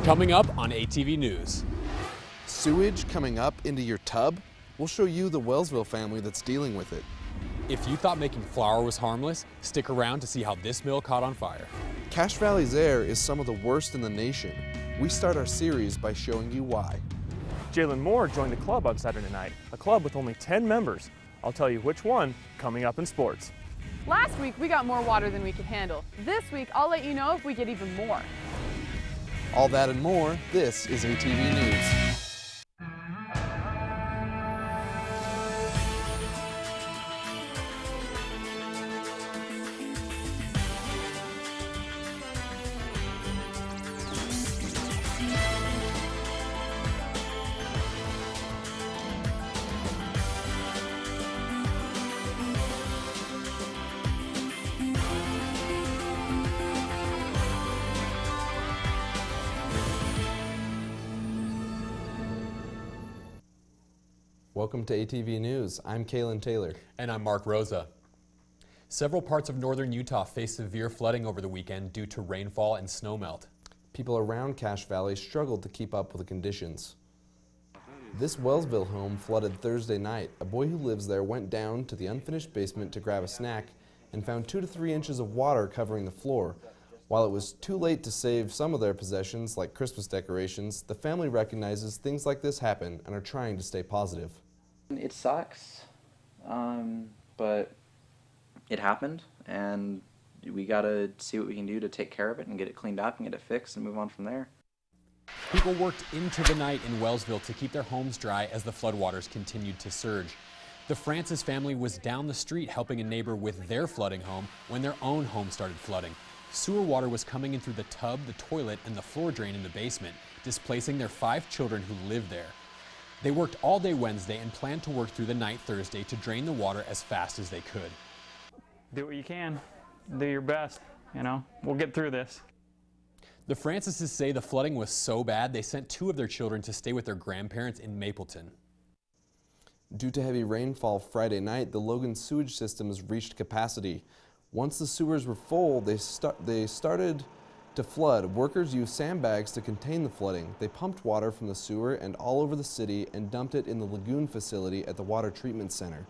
Coming up on ATV News. Sewage coming up into your tub? We'll show you the Wellsville family that's dealing with it. If you thought making flour was harmless, stick around to see how this mill caught on fire. Cache Valley's air is some of the worst in the nation. We start our series by showing you why. Jalen Moore joined the club on Saturday night, a club with only 10 members. I'll tell you which one coming up in sports. Last week, we got more water than we could handle. This week, I'll let you know if we get even more. All that and more, this is ATV News. Welcome to ATV News. I'm Kaylin Taylor. And I'm Mark Rosa. Several parts of northern Utah faced severe flooding over the weekend due to rainfall and snowmelt. People around Cache Valley struggled to keep up with the conditions. This Wellsville home flooded Thursday night. A boy who lives there went down to the unfinished basement to grab a snack and found 2 to 3 inches of water covering the floor. While it was too late to save some of their possessions, like Christmas decorations, the family recognizes things like this happen and are trying to stay positive. It sucks, but it happened, and we gotta see what we can do to take care of it and get it cleaned up and get it fixed and move on from there. People worked into the night in Wellsville to keep their homes dry as the floodwaters continued to surge. The Francis family was down the street helping a neighbor with their flooding home when their own home started flooding. Sewer water was coming in through the tub, the toilet, and the floor drain in the basement, displacing their 5 children who lived there. They worked all day Wednesday and planned to work through the night Thursday to drain the water as fast as they could. Do what you can. Do your best, you know. We'll get through this. The Francises say the flooding was so bad they sent 2 of their children to stay with their grandparents in Mapleton. Due to heavy rainfall Friday night, the Logan sewage system has reached capacity. Once the sewers were full, they started to flood. Workers used sandbags to contain the flooding. They pumped water from the sewer and all over the city and dumped it in the lagoon facility at the water treatment center.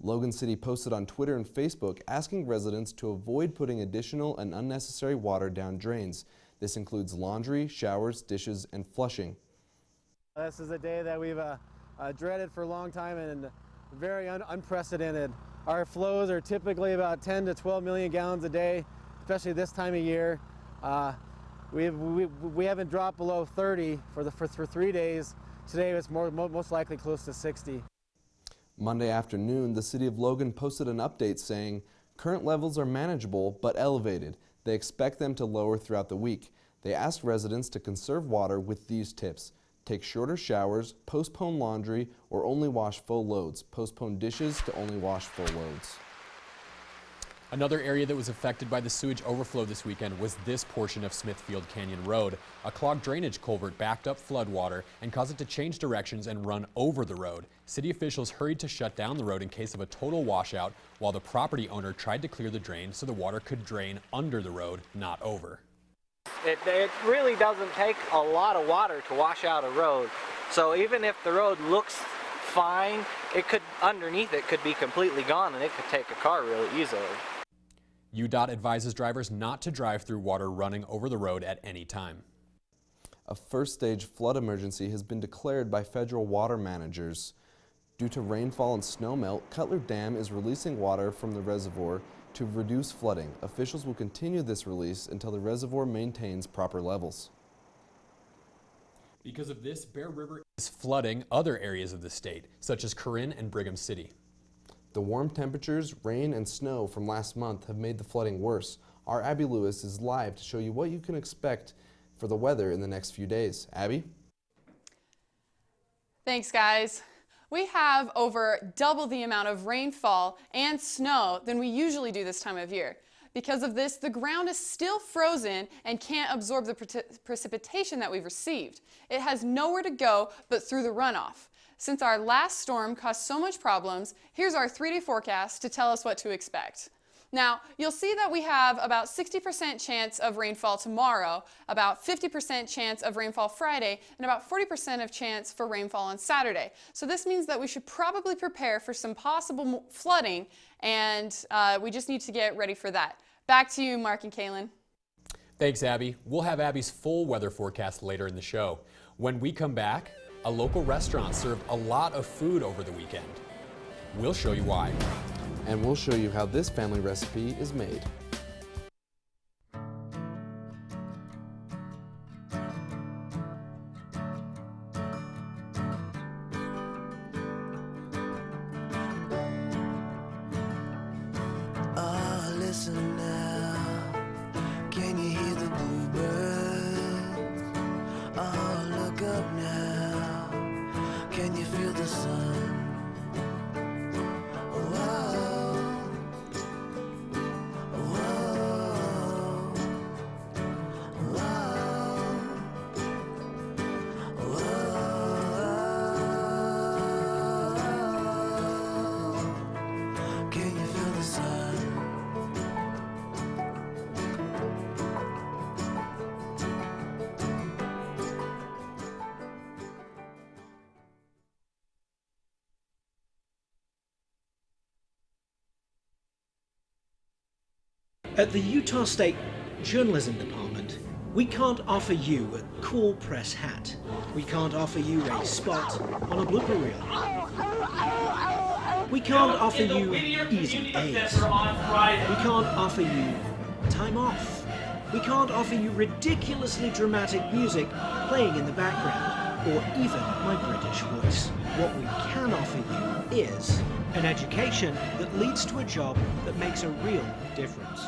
Logan City posted on Twitter and Facebook asking residents to avoid putting additional and unnecessary water down drains. This includes laundry, showers, dishes, and flushing. This is a day that we've dreaded for a long time and very unprecedented. Our flows are typically about 10 to 12 million gallons a day, especially this time of year. We haven't dropped below 30 for 3 days. Today it's most likely close to 60. Monday afternoon, the City of Logan posted an update saying current levels are manageable but elevated. They expect them to lower throughout the week. They asked residents to conserve water with these tips. Take shorter showers, postpone laundry, or only wash full loads. Postpone dishes to only wash full loads. Another area that was affected by the sewage overflow this weekend was this portion of Smithfield Canyon Road. A clogged drainage culvert backed up floodwater and caused it to change directions and run over the road. City officials hurried to shut down the road in case of a total washout, while the property owner tried to clear the drain so the water could drain under the road, not over. It really doesn't take a lot of water to wash out a road. So even if the road looks fine, underneath it could be completely gone and it could take a car really easily. UDOT advises drivers not to drive through water running over the road at any time. A first-stage flood emergency has been declared by federal water managers. Due to rainfall and snowmelt, Cutler Dam is releasing water from the reservoir to reduce flooding. Officials will continue this release until the reservoir maintains proper levels. Because of this, Bear River is flooding other areas of the state, such as Corinne and Brigham City. The warm temperatures, rain, and snow from last month have made the flooding worse. Our Abbie Lewis is live to show you what you can expect for the weather in the next few days. Abby? Thanks, guys. We have over double the amount of rainfall and snow than we usually do this time of year. Because of this, the ground is still frozen and can't absorb the precipitation that we've received. It has nowhere to go but through the runoff. Since our last storm caused so much problems, here's our 3-day forecast to tell us what to expect. Now, you'll see that we have about 60% chance of rainfall tomorrow, about 50% chance of rainfall Friday, and about 40% of chance for rainfall on Saturday. So this means that we should probably prepare for some possible flooding, and we just need to get ready for that. Back to you, Mark and Kaylin. Thanks, Abby. We'll have Abby's full weather forecast later in the show. When we come back, a local restaurant served a lot of food over the weekend. We'll show you why. And we'll show you how this family recipe is made. Oh, listen now. Can you hear the bluebirds? Oh, look up now. Can you feel the sun? At the Utah State Journalism Department, we can't offer you a cool press hat. We can't offer you a spot on a blooper reel. We can't offer you easy A's. We can't offer you time off. We can't offer you ridiculously dramatic music playing in the background, or even my British voice. What we can offer you is an education that leads to a job that makes a real difference.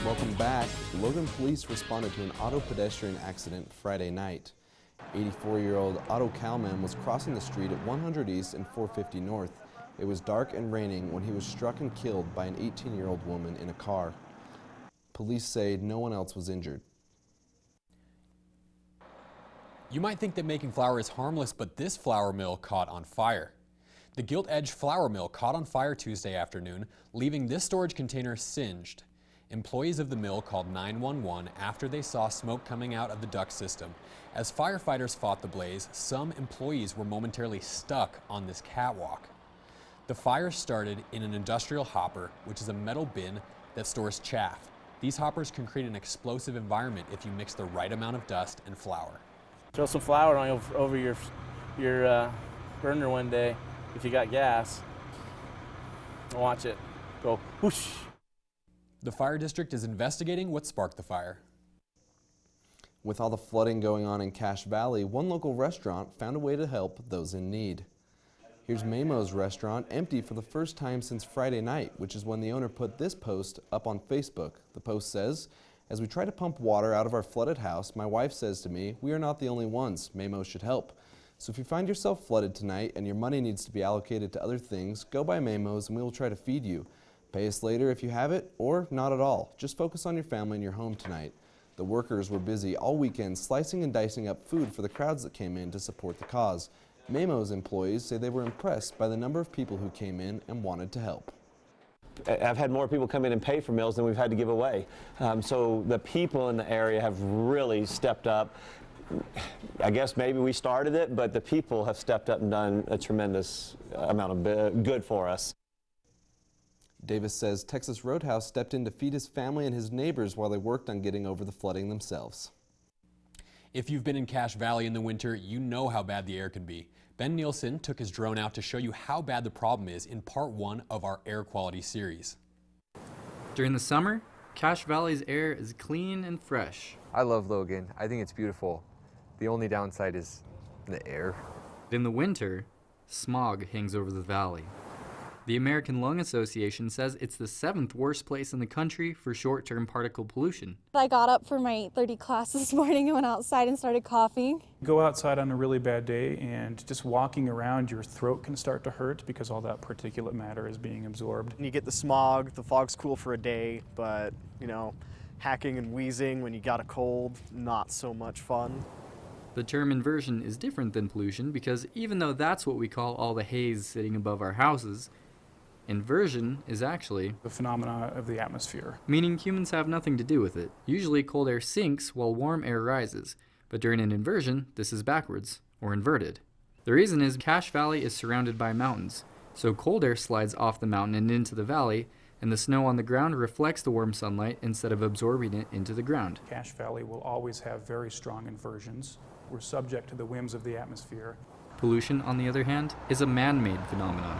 Welcome back. Logan police responded to an auto pedestrian accident Friday night. 84-year-old Otto Kalman was crossing the street at 100 East and 450 North. It was dark and raining when he was struck and killed by an 18-year-old woman in a car. Police say no one else was injured. You might think that making flour is harmless, but this flour mill caught on fire. The Gilt Edge flour mill caught on fire Tuesday afternoon, leaving this storage container singed. Employees of the mill called 911 after they saw smoke coming out of the duct system. As firefighters fought the blaze, some employees were momentarily stuck on this catwalk. The fire started in an industrial hopper, which is a metal bin that stores chaff. These hoppers can create an explosive environment if you mix the right amount of dust and flour. Throw some flour on over your burner one day if you got gas. Watch it go whoosh. The fire district is investigating what sparked the fire. With all the flooding going on in Cache Valley, one local restaurant found a way to help those in need. Here's Mamo's restaurant, empty for the first time since Friday night, which is when the owner put this post up on Facebook. The post says, "As we try to pump water out of our flooded house, my wife says to me, we are not the only ones. Mamo should help. So if you find yourself flooded tonight and your money needs to be allocated to other things, go by Mamo's and we will try to feed you. Pay us later if you have it, or not at all. Just focus on your family and your home tonight." The workers were busy all weekend slicing and dicing up food for the crowds that came in to support the cause. Mamo's employees say they were impressed by the number of people who came in and wanted to help. I've had more people come in and pay for meals than we've had to give away. So the people in the area have really stepped up. I guess maybe we started it, but the people have stepped up and done a tremendous amount of good for us. Davis says Texas Roadhouse stepped in to feed his family and his neighbors while they worked on getting over the flooding themselves. If you've been in Cache Valley in the winter, you know how bad the air can be. Ben Nielsen took his drone out to show you how bad the problem is in part 1 of our air quality series. During the summer, Cache Valley's air is clean and fresh. I love Logan. I think it's beautiful. The only downside is the air. In the winter, smog hangs over the valley. The American Lung Association says it's the 7th worst place in the country for short-term particle pollution. I got up for my 8:30 class this morning and went outside and started coughing. Go outside on a really bad day and just walking around, your throat can start to hurt because all that particulate matter is being absorbed. You get the smog, the fog's cool for a day, but hacking and wheezing when you got a cold, not so much fun. The term inversion is different than pollution because even though that's what we call all the haze sitting above our houses, inversion is actually the phenomena of the atmosphere, meaning humans have nothing to do with it. Usually cold air sinks while warm air rises, but during an inversion, this is backwards, or inverted. The reason is Cache Valley is surrounded by mountains, so cold air slides off the mountain and into the valley, and the snow on the ground reflects the warm sunlight instead of absorbing it into the ground. Cache Valley will always have very strong inversions. We're subject to the whims of the atmosphere. Pollution, on the other hand, is a man-made phenomenon.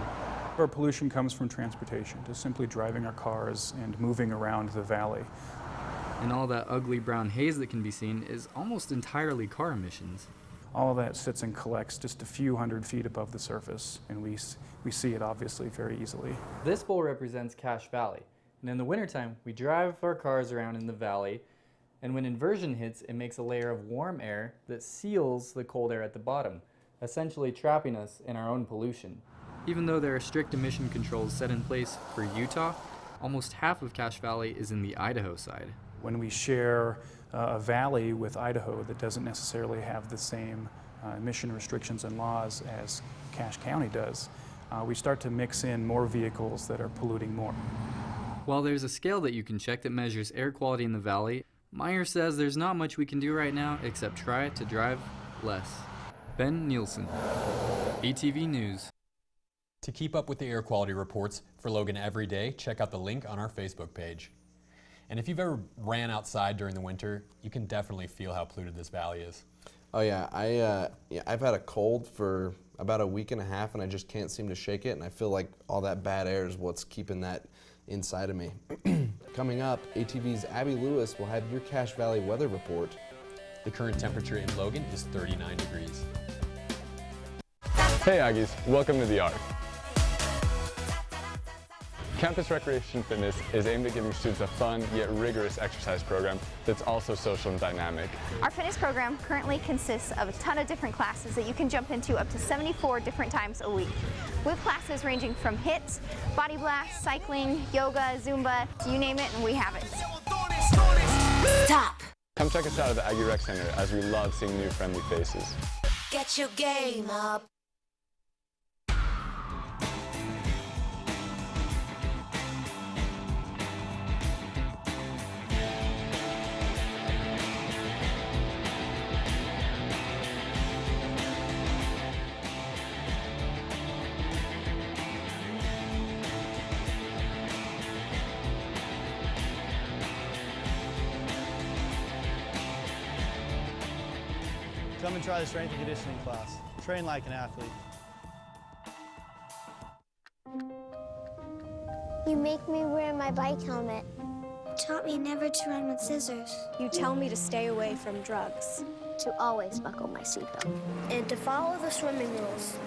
Our pollution comes from transportation, just simply driving our cars and moving around the valley. And all that ugly brown haze that can be seen is almost entirely car emissions. All of that sits and collects just a few hundred feet above the surface, and we see it obviously very easily. This bowl represents Cache Valley, and in the wintertime we drive our cars around in the valley, and when inversion hits it makes a layer of warm air that seals the cold air at the bottom, essentially trapping us in our own pollution. Even though there are strict emission controls set in place for Utah, almost half of Cache Valley is in the Idaho side. When we share a valley with Idaho that doesn't necessarily have the same emission restrictions and laws as Cache County does, we start to mix in more vehicles that are polluting more. While there's a scale that you can check that measures air quality in the valley, Meyer says there's not much we can do right now except try to drive less. Ben Nielsen, ATV News. To keep up with the air quality reports for Logan every day, check out the link on our Facebook page. And if you've ever ran outside during the winter, you can definitely feel how polluted this valley is. Oh yeah, I've had a cold for about a week and a half and I just can't seem to shake it, and I feel like all that bad air is what's keeping that inside of me. Coming up, ATV's Abbie Lewis will have your Cache Valley weather report. The current temperature in Logan is 39 degrees. Hey Aggies, welcome to the Arc. Campus Recreation Fitness is aimed at giving students a fun yet rigorous exercise program that's also social and dynamic. Our fitness program currently consists of a ton of different classes that you can jump into up to 74 different times a week. We have classes ranging from HIIT, body blast, cycling, yoga, Zumba, you name it and we have it. Stop! Come check us out at the Aggie Rec Center as we love seeing new friendly faces. Get your game up. Come and try the strength and conditioning class. Train like an athlete. You make me wear my bike helmet. You taught me never to run with scissors. You tell me to stay away from drugs. To always buckle my seatbelt. And to follow the swimming rules.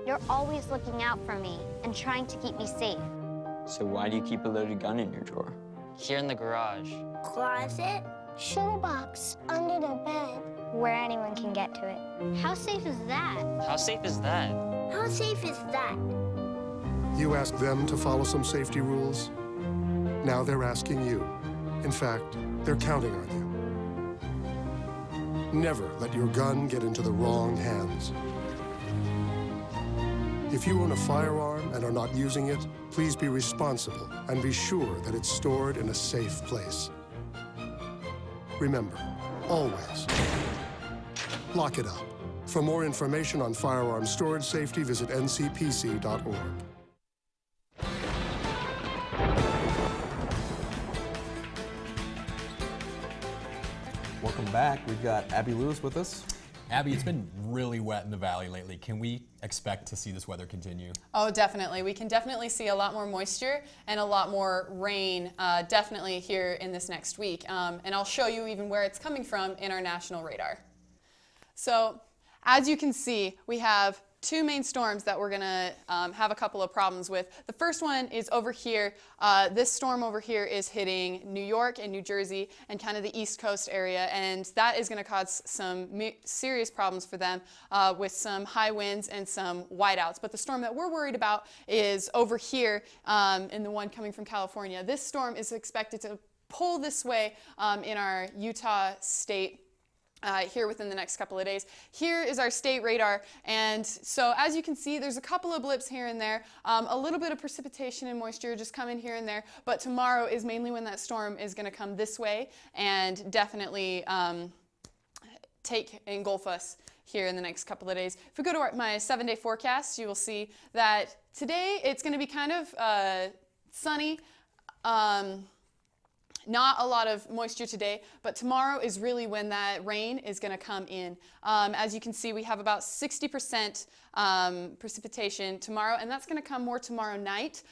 You're always looking out for me and trying to keep me safe. So why do you keep a loaded gun in your drawer? Here in the garage. Closet. Shoebox. Under the bed. Where anyone can get to it. How safe is that? How safe is that? How safe is that? You asked them to follow some safety rules. Now they're asking you. In fact, they're counting on you. Never let your gun get into the wrong hands. If you own a firearm and are not using it, please be responsible and be sure that it's stored in a safe place. Remember, always, lock it up. For more information on firearm storage safety, visit ncpc.org. Welcome back. We've got Abbie Lewis with us. Abbie, it's been really wet in the valley lately. Can we expect to see this weather continue? Oh, definitely. We can definitely see a lot more moisture and a lot more rain definitely here in this next week. And I'll show you even where it's coming from in our national radar. So as you can see, we have two main storms that we're going to have a couple of problems with. The first one is over here. This storm over here is hitting New York and New Jersey and kind of the East Coast area, and that is going to cause some serious problems for them with some high winds and some whiteouts. But the storm that we're worried about is over here in the one coming from California. This storm is expected to pull this way in our Utah state here within the next couple of days. Here is our state radar, and so as you can see, there's a couple of blips here and there, a little bit of precipitation and moisture just coming here and there, but tomorrow is mainly when that storm is going to come this way and definitely engulf us here in the next couple of days. If we go to my 7-day forecast, you will see that today it's going to be kind of sunny. Not a lot of moisture today, but tomorrow is really when that rain is going to come in. As you can see, we have about 60% precipitation tomorrow, and that's going to come more tomorrow night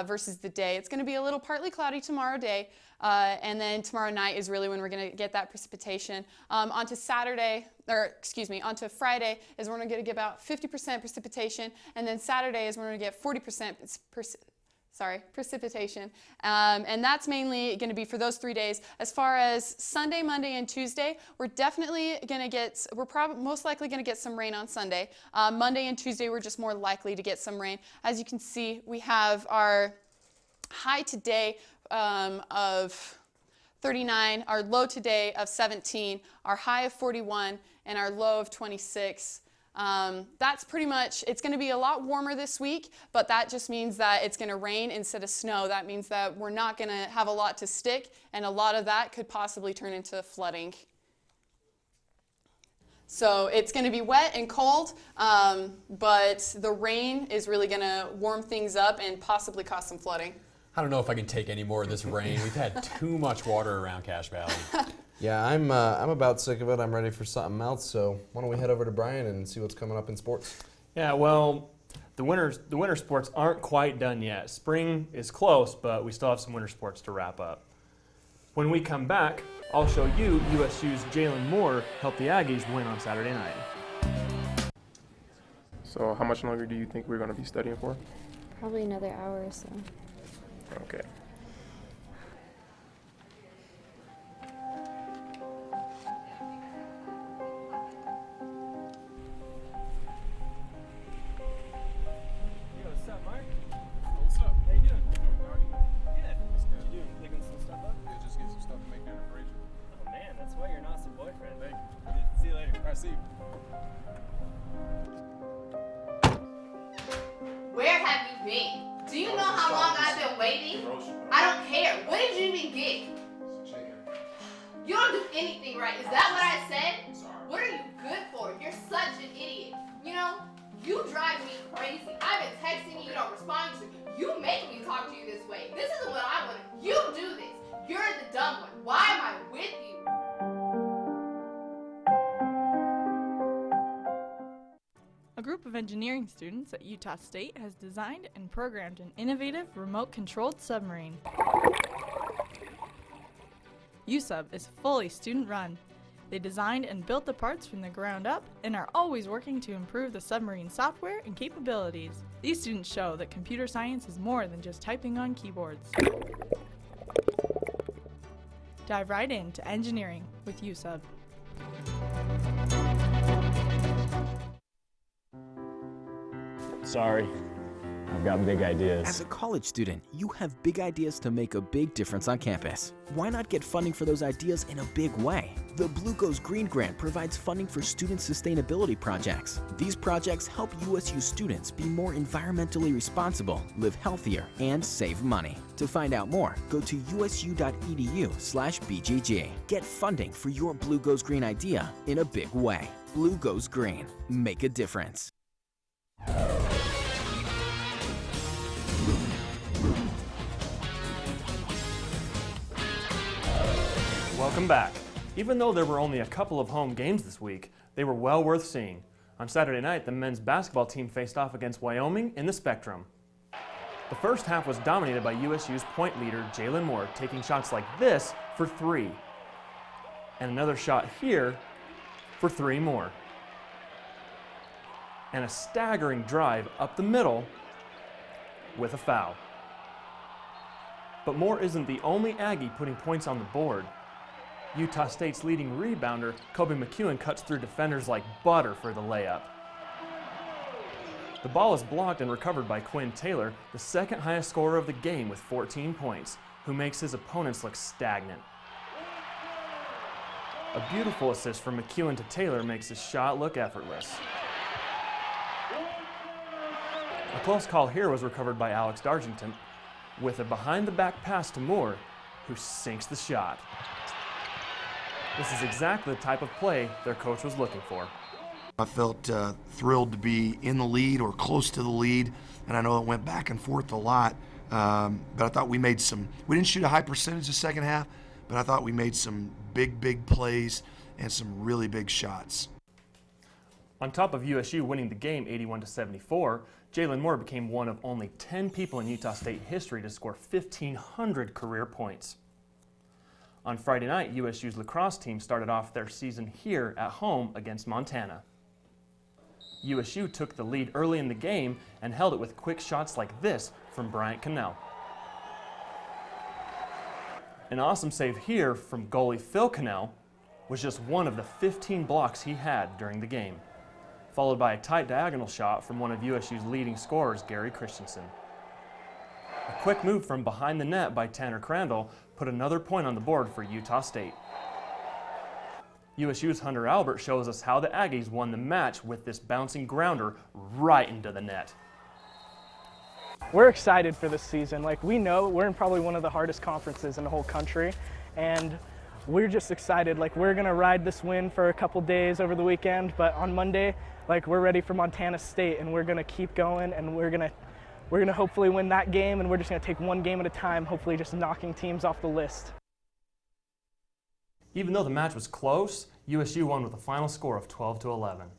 versus the day. It's going to be a little partly cloudy tomorrow day, and then tomorrow night is really when we're going to get that precipitation. Onto Friday is when we're going to get about 50% precipitation, and then Saturday is when we're going to get 40% precipitation, and that's mainly going to be for those 3 days. As far as Sunday, Monday, and Tuesday, we're most likely going to get some rain on Sunday. Monday and Tuesday, we're just more likely to get some rain. As you can see, we have our high today of 39, our low today of 17, our high of 41, and our low of 26. That's pretty much, it's going to be a lot warmer this week, but that just means that it's going to rain instead of snow. That means that we're not going to have a lot to stick, and a lot of that could possibly turn into flooding. So it's going to be wet and cold, but the rain is really going to warm things up and possibly cause some flooding. I don't know if I can take any more of this rain. We've had too much water around Cache Valley. Yeah, I'm about sick of it. I'm ready for something else. So why don't we head over to Brian and see what's coming up in sports? Yeah, well, the winter sports aren't quite done yet. Spring is close, but we still have some winter sports to wrap up. When we come back, I'll show you USU's Jalen Moore help the Aggies win on Saturday night. So how much longer do you think we're going to be studying for? Probably another hour or so. Okay. Where have you been? Do you know how long I've been waiting? I don't care. What did you even get? You don't do anything right. Is that what I said? What are you good for? You're such an idiot. You know, you drive me crazy. I've been texting you, you don't respond to me. You make me talk to you this way. This isn't what I want. You do this. You're the dumb one. Why am I with you? A group of engineering students at Utah State has designed and programmed an innovative remote-controlled submarine. USUB is fully student-run. They designed and built the parts from the ground up and are always working to improve the submarine software and capabilities. These students show that computer science is more than just typing on keyboards. Dive right into engineering with USUB. Sorry, I've got big ideas. As a college student, you have big ideas to make a big difference on campus. Why not get funding for those ideas in a big way? The Blue Goes Green Grant provides funding for student sustainability projects. These projects help USU students be more environmentally responsible, live healthier, and save money. To find out more, go to usu.edu/BGG. Get funding for your Blue Goes Green idea in a big way. Blue Goes Green. Make a difference. Welcome back. Even though there were only a couple of home games this week, they were well worth seeing. On Saturday night, the men's basketball team faced off against Wyoming in the Spectrum. The first half was dominated by USU's point leader, Jalen Moore, taking shots like this for 3. And another shot here for 3 more. And a staggering drive up the middle with a foul. But Moore isn't the only Aggie putting points on the board. Utah State's leading rebounder, Kobe McEwen, cuts through defenders like butter for the layup. The ball is blocked and recovered by Quinn Taylor, the second highest scorer of the game with 14 points, who makes his opponents look stagnant. A A beautiful assist from McEwen to Taylor makes his shot look effortless. A close call here was recovered by Alex Dargington with a behind-the-back pass to Moore, who sinks the shot. This is exactly the type of play their coach was looking for. I felt thrilled to be in the lead or close to the lead, and I know it went back and forth a lot, but I thought we didn't shoot a high percentage the second half, but I thought we made some big plays and some really big shots. On top of USU winning the game 81-74, Jalen Moore became one of only 10 people in Utah State history to score 1,500 career points. On Friday night, USU's lacrosse team started off their season here at home against Montana. USU took the lead early in the game and held it with quick shots like this from Bryant Cannell. An awesome save here from goalie Phil Cannell was just one of the 15 blocks he had during the game, followed by a tight diagonal shot from one of USU's leading scorers, Gary Christensen. A quick move from behind the net by Tanner Crandall put another point on the board for Utah State. USU's Hunter Albert shows us how the Aggies won the match with this bouncing grounder right into the net. We're excited for this season. Like, we know we're in probably one of the hardest conferences in the whole country, and we're just excited. Like, we're gonna ride this win for a couple days over the weekend, but on Monday, like, we're ready for Montana State, and we're gonna keep going, and we're gonna hopefully win that game, and we're just gonna take one game at a time, hopefully just knocking teams off the list. Even though the match was close, USU won with a final score of 12-11.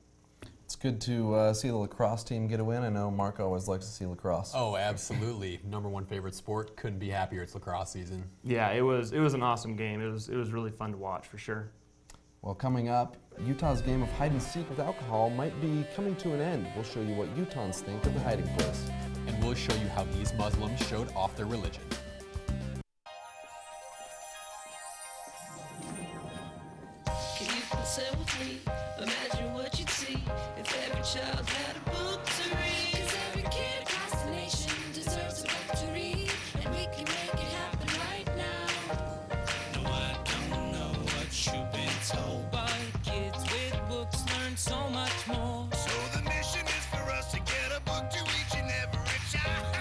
It's good to see the lacrosse team get a win. I know Mark always likes to see lacrosse. Oh, absolutely. #1 favorite sport. Couldn't be happier. It's lacrosse season. Yeah, it was an awesome game. It was really fun to watch for sure. Well, coming up, Utah's game of hide and seek with alcohol might be coming to an end. We'll show you what Utahns think of the hiding place. And we'll show you how these Muslims showed off their religion. Say with me, imagine what you'd see if every child had a book to read. 'Cause every kid across the nation deserves a book to read, and we can make it happen right now. No, I don't know what you've been told, but kids with books learn so much more. So the mission is for us to get a book to each and every child.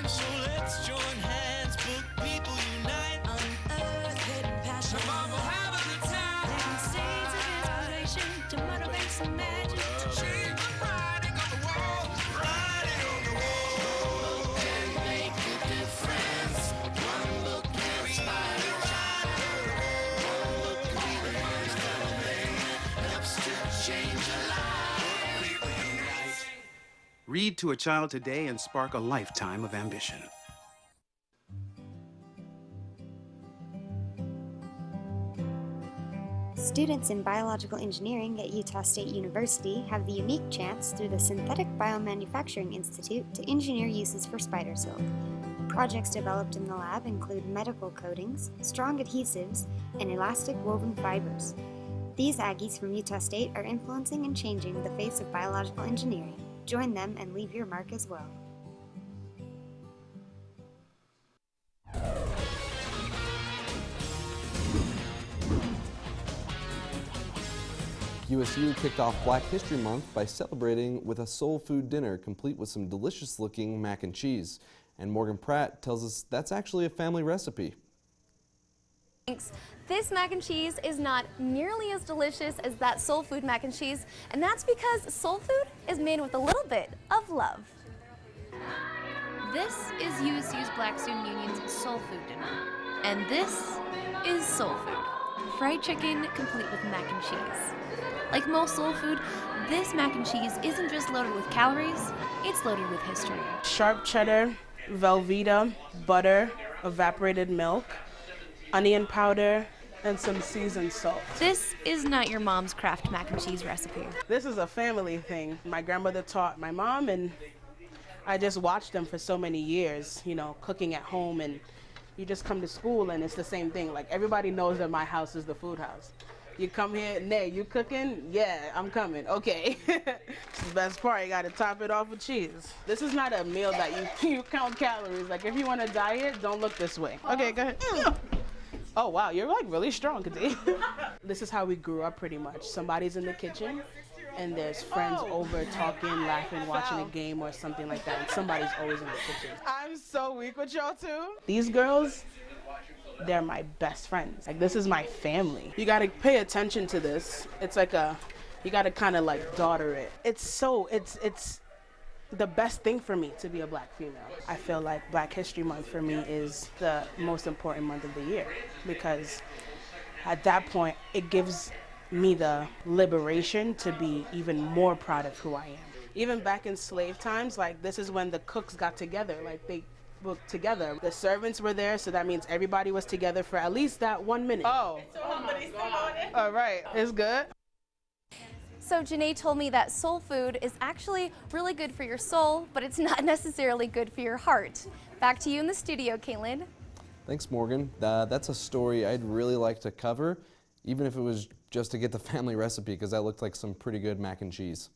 So let's join hands, book people unite, unearth hidden passion. To motivate some magic, to change the writing on the wall, writing on the wall, and make a difference. One book can inspire a child. One book can be the first thing that helps to change a life. Read to a child today and spark a lifetime of ambition. Students in biological engineering at Utah State University have the unique chance through the Synthetic Biomanufacturing Institute to engineer uses for spider silk. Projects developed in the lab include medical coatings, strong adhesives, and elastic woven fibers. These Aggies from Utah State are influencing and changing the face of biological engineering. Join them and leave your mark as well. USU kicked off Black History Month by celebrating with a soul food dinner complete with some delicious-looking mac and cheese. And Morgan Pratt tells us that's actually a family recipe. Thanks. This mac and cheese is not nearly as delicious as that soul food mac and cheese, and that's because soul food is made with a little bit of love. This is USU's Black Student Union's soul food dinner, and this is soul food. Fried chicken complete with mac and cheese. Like most soul food, this mac and cheese isn't just loaded with calories, it's loaded with history. Sharp cheddar, Velveeta, butter, evaporated milk, onion powder, and some seasoned salt. This is not your mom's Kraft mac and cheese recipe. This is a family thing. My grandmother taught my mom, and I just watched them for so many years, you know, cooking at home, and you just come to school and it's the same thing. Like, everybody knows that my house is the food house. You come here, Nay, you cooking? Yeah, I'm coming. Okay. It's the best part. You got to top it off with cheese. This is not a meal that you count calories. Like, if you want to diet, don't look this way. Okay, go ahead. Oh wow, you're like really strong, Kadee. This is how we grew up pretty much. Somebody's in the kitchen and there's friends over talking, laughing, watching a game or something like that, and somebody's always in the kitchen. I'm so weak with y'all too. These girls, they're my best friends. Like, this is my family. You gotta pay attention to this. It's like you gotta kind of like daughter it. It's the best thing for me to be a black female. I feel like Black History Month for me is the most important month of the year, because at that point it gives me the liberation to be even more proud of who I am. Even back in slave times, like, this is when the cooks got together, like they worked together. The servants were there, so that means everybody was together for at least that 1 minute. Oh, all right, it's good. So Janae told me that soul food is actually really good for your soul, but it's not necessarily good for your heart. Back to you in the studio, Caitlin. Thanks, Morgan. That's a story I'd really like to cover, even if it was just to get the family recipe, because that looked like some pretty good mac and cheese.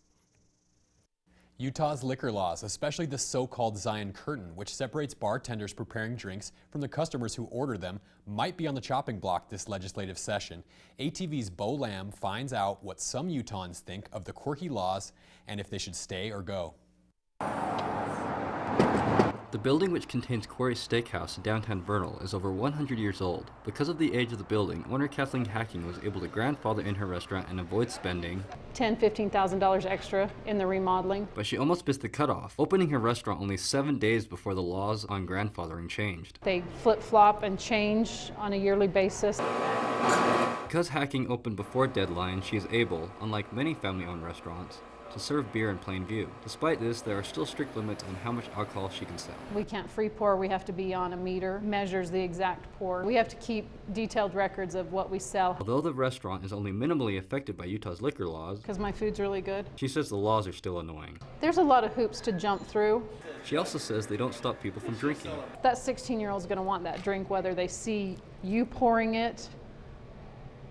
Utah's liquor laws, especially the so-called Zion Curtain, which separates bartenders preparing drinks from the customers who order them, might be on the chopping block this legislative session. ATV's Bo Lamb finds out what some Utahns think of the quirky laws and if they should stay or go. The building, which contains Corey's Steakhouse in downtown Vernal, is over 100 years old. Because of the age of the building, owner Kathleen Hacking was able to grandfather in her restaurant and avoid spending $10,000, $15,000 extra in the remodeling. But she almost missed the cutoff, opening her restaurant only 7 days before the laws on grandfathering changed. They flip-flop and change on a yearly basis. Because Hacking opened before deadline, she is able, unlike many family-owned restaurants, to serve beer in plain view. Despite this, there are still strict limits on how much alcohol she can sell. We can't free pour, we have to be on a meter, measures the exact pour. We have to keep detailed records of what we sell. Although the restaurant is only minimally affected by Utah's liquor laws, because my food's really good, she says the laws are still annoying. There's a lot of hoops to jump through. She also says they don't stop people from drinking. That 16-year-old's gonna want that drink whether they see you pouring it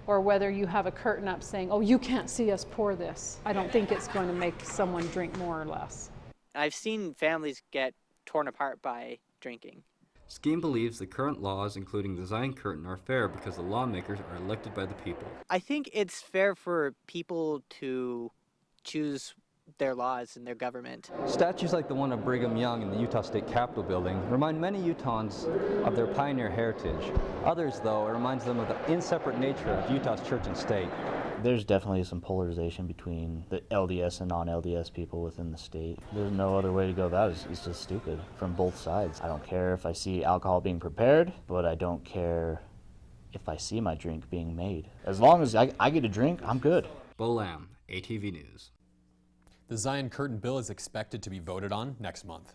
or whether you have a curtain up saying, oh, you can't see us pour this. I don't think it's going to make someone drink more or less. I've seen families get torn apart by drinking. Skeen believes the current laws, including the Zion Curtain, are fair because the lawmakers are elected by the people. I think it's fair for people to choose their laws and their government. Statues like the one of Brigham Young in the Utah State Capitol building remind many Utahns of their pioneer heritage. Others, though, it reminds them of the inseparate nature of Utah's church and state. There's definitely some polarization between the LDS and non-LDS people within the state. There's no other way to go about it. It's just stupid from both sides. I don't care if I see alcohol being prepared, but I don't care if I see my drink being made. As long as I get a drink, I'm good. Bo Lamb, ATV News. The Zion Curtain bill is expected to be voted on next month.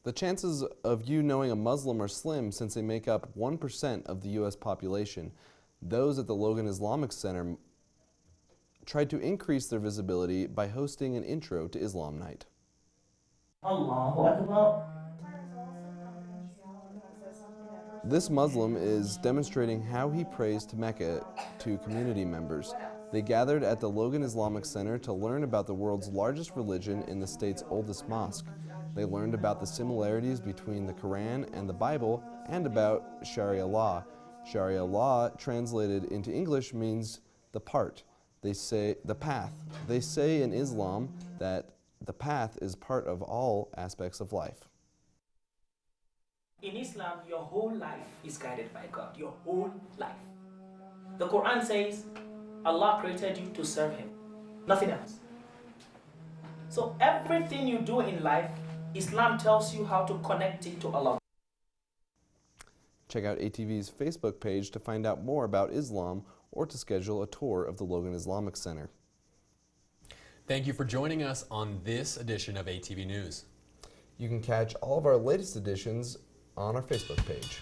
The chances of you knowing a Muslim are slim since they make up 1% of the U.S. population. Those at the Logan Islamic Center tried to increase their visibility by hosting an intro to Islam Night. This Muslim is demonstrating how he prays to Mecca to community members. They gathered at the Logan Islamic Center to learn about the world's largest religion in the state's oldest mosque. They learned about the similarities between the Quran and the Bible and about Sharia law. Sharia law, translated into English, means the part. They say the path. They say in Islam that the path is part of all aspects of life. In Islam, your whole life is guided by God, your whole life. The Quran says Allah created you to serve Him, nothing else. So everything you do in life, Islam tells you how to connect it to Allah. Check out ATV's Facebook page to find out more about Islam or to schedule a tour of the Logan Islamic Center. Thank you for joining us on this edition of ATV News. You can catch all of our latest editions on our Facebook page.